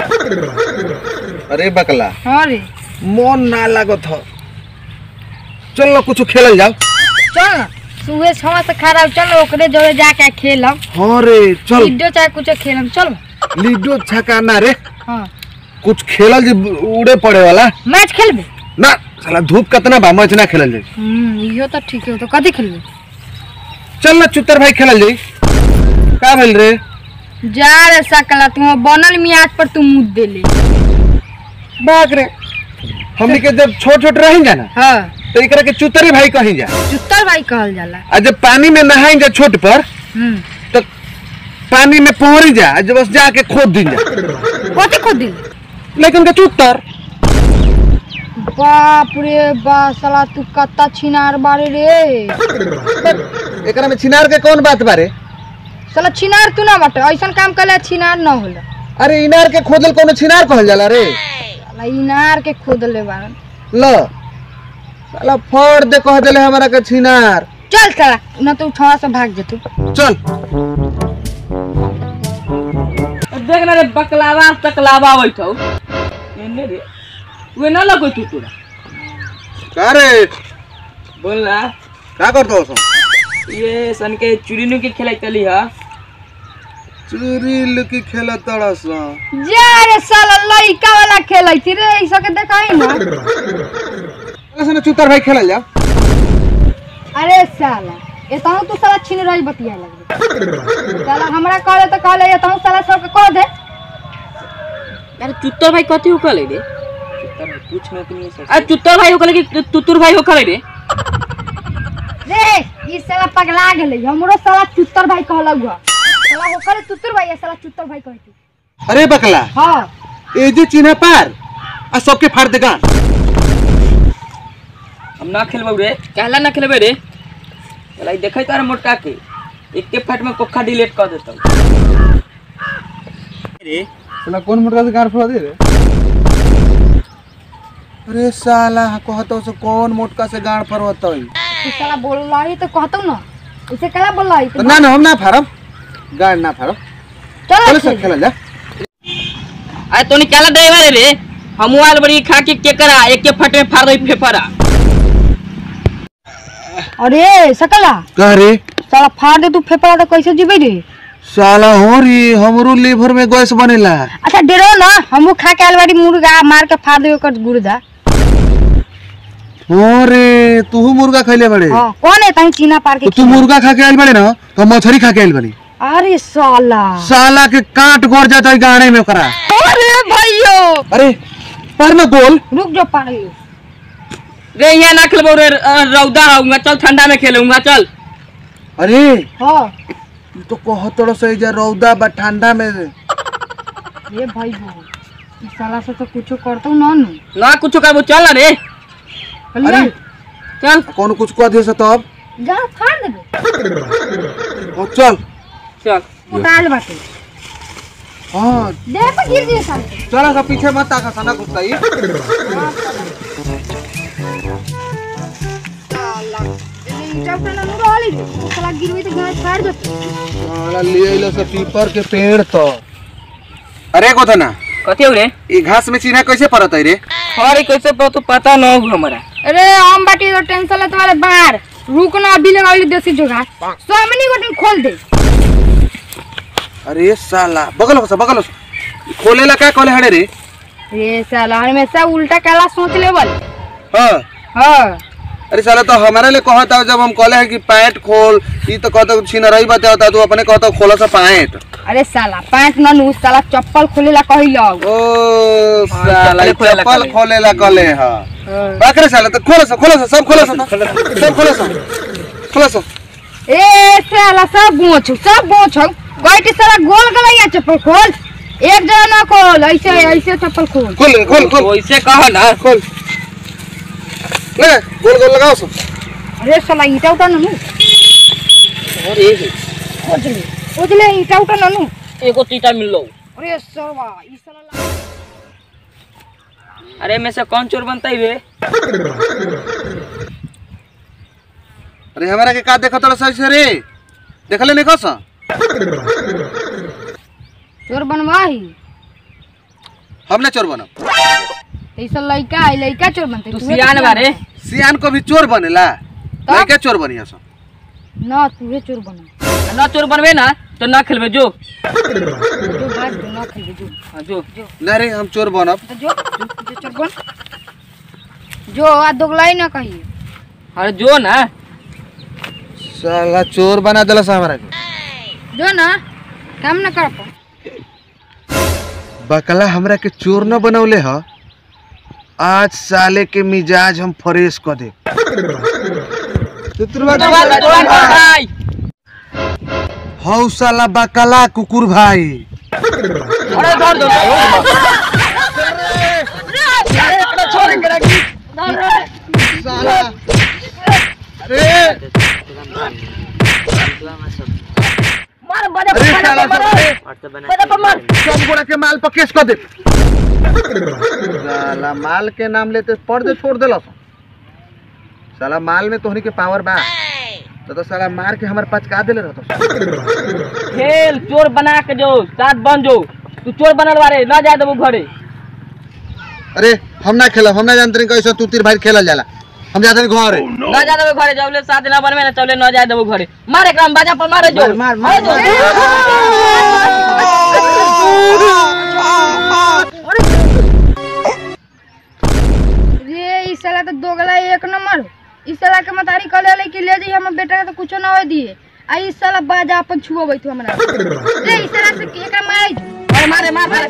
अरे बकला हाँ रे मन ना लागत हो। चल ना कुछ खेलल जाओ। चल ना सुबह 6 से खड़ा चल ओकरे जोड़े जाके खेलम। हाँ रे चल लीडो चाहे कुछ खेलम चल। लीडो छक्का ना रे हाँ कुछ खेलल जी उड़े पड़े वाला मैच खेलबे ना साला धूप कितना बा मैच ना खेलल जाई। इहो तो ठीक है तो कथी खेलबे। चल ना चुतर भाई खेलल जाई। का भेल रे जा रे सकला तू बनल मियाज पर तू मुद दे ले। बाग रे हमनी के जब छोट छोट रही जा ना हाँ तो एकरा के चुतरी भाई कहीं जा। चुतर भाई कहल जाला। आ जब पानी में नहाई जा छोट पर तो पानी में पहुंरी जा जब बस जाके खोद दी जा। कथी खोद दी लेकिन के चुतर बाप रे बा साला तू कत्ता छिनार बारे रे। एकरा में छिनार के कौन बात बारे। साला छिनार तू ना बाटे ऐसन काम कले छिनार ना होला। अरे इनार के खोदल कोनो छिनार कहल जाला रे। साला इनार के खोद ले बारन ल साला फोड़ दे कह देले हमरा के छिनार। चल साला ना तू उठवा से भाग जतू। चल देख ना रे बकलावा तकलावा बैठो एने रे वे ना लगो तू तोरा का रे बोल ना का करतो सो। ये सन के चुरीनु के खेलाई चली हा चोरी लुकी खेला तड़ा सा। जा रे साला लइका वाला खेलै छी रे ऐसा के देखाई ना। ऐसा चुतर भाई खेलल जा। अरे साला एतहु तू साला छिन रही बतिया लगबे। साला हमरा कहले त कहले एतहु साला सब के कह दे। अरे चुत्तर भाई कथि हो कले रे चुत्तर भाई पूछ ना तुम से। अरे चुत्तर भाई हो कले कि तुतुर भाई हो कले रे ई साला पगला गेलै हमरो साला चुत्तर भाई कहलौ हुआ। साला हो करे तुतुर भाई साला चुत्तर भाई कहती। अरे बकला हां ए जे चिन्ह पार आ सबके फाड़ देगा। हम ना खेलबो रे कहला ना खेलबे रे चला देखै तार मोटका के एक के फट में कोखा डिलीट कर देता रे। साला कौन मोटका से गार फोड़ दे रे। अरे साला कहतो से कौन मोटका से गाड़ फरवतो। तू साला बोललाई तो कहतौ ना उसे कला बोललाई तो ना ना हम ना फाड़ब गाड़ ना फाड़ब। चल सब खेलल जा। अरे तोनी कहला ड्राइवर रे हम वाल बड़ी खा के केकरा एक के फट में फाड़ दई फेफरा। अरे सकला का रे साला फाड़ दे तू फेफड़ा तो कैसे जीबे रे। साला हो री हमरो लीवर में गैस बनेला। अच्छा डरो ना हमहू खा के अलवाड़ी मुर्गा मार के फाड़ देबे कर गुर्दा। हो रे तू मुर्गा खइले बड़े। हां कौन है तई चीना पार के तू मुर्गा खा के आइल बड़े ना तो मछली खा के आइल बड़ी। अरे साला साला के काट गोर जाता है गाने में करा। अरे भैयो अरे पर ना गोल रुक जो पानी रे यहाँ ना खेलबो रे रौदा होऊंगा चल ठंडा में खेलूंगा चल। अरे हां तू तो कहतड़ से जा रौदा बा ठंडा में। ये भाई हो इस साला से तो कुछ करतो ना ना कुछ करबो चल ना रे। अरे चल कौन कुछ कह दे से तब जा फाड़ देबे। ओ चल चल उताल बाटे हां दे पे गिर दे साला। चला सा पीछे मत ताका सना घुसताई। चौटा ना रोली साला गिरवी तो गाय फाड़ दे। साला ले आइलो से पीपर के पेड़ तो। अरे कोथा ना कथि हो रे ई घास में चिन्हा कैसे परत है रे। अरे कैसे तो पता ना हो हमरा। अरे हम बाटी तो टेंशन लेत वाले बाहर रुक ना अभी लगावली देसी जुगाड़ सामने गोटन खोल दे। अरे साला बगल से खोले ला का कहले हड़े रे। ये साला हमेशा उल्टा काला सोच लेवल। हां हां अरे साला तो हमारे लिए कहता जब हम कहले है कि पैंट खोल ई तो कहता छीना रही बताता तू अपने कहता खोला सा पैंट। अरे साला पैंट न नु साला चप्पल खोलेला कहिलो। ओ साला चप्पल खोलेला कहले हां बाकरे साला तो खोला सा सब खोला सा। ए साला सब गोछ गोइटी साला गोल गलैया चप्पल खोल एक जगह ना खोल ऐसे चप्पल खोल खोल वैसे कहा ना खोल ले गोल लगाओ सब। अरे साला ईटा उठा ननु अरे ओजले ईटा उठा ननु एगो तीता मिल लो। अरे सरवा ई साला अरे में से कौन चोर बनता है बे। अरे हमारा के का देखत रह से रे देखले नहीं कस चोर बनवाही हम ना चोर बनब। ऐसा लड़का चोर बनते तू सियान बारे सियान को भी चोर बनेला, लड़का चोर बनिया सब ना तू चोर बना ना चोर बनबे ना तो ना खेलबे जो भाग जो ना खेलबे जो हाँ, जो ना रे हम चोर बनब। तो जो चोर बन जो आ दोगलाई ना कहिए। अरे जो ना साला चोर बना देला सा हमरा के। जो ना काम ना कर पा बकला हमरा के चोर न बनौले ह, आज साले के मिजाज हम फ्रेश कर दे। भाई हौ साला बकला कुकुर भाई। अरे धर दो साला अरे मार बड़े अरे साला मार सब गोड़ा के माल पर केस कर दे। साला माल के नाम लेते पढ़ दे छोड़ देला साला माल में तोहनी के पावर बा तो साला मार के हमारे पचका देले रहतो। खेल चोर बना के जो साथ बन जो तू चोर बनल बारे ना जाए देबो घरे। अरे हम ना खेलब, हम ना जानते कैसे तू तीर भाई खेलल जाला, हम जाते घरे ना जाए देबो घरे जबले साथ ना बनबे ना तबले ना जाए देबो घरे। मार एकराम बाजा पर मारे जो मार मार रे इस साला तो दोगला एक नंबर। इस साला के मतारी कले ले कि ले जाई हम बेटा के तो कुछ ना हो दिए। आ इस साला बाजा अपन छुआ बैठो हमरा रे इस साला से एकरा मारे मारे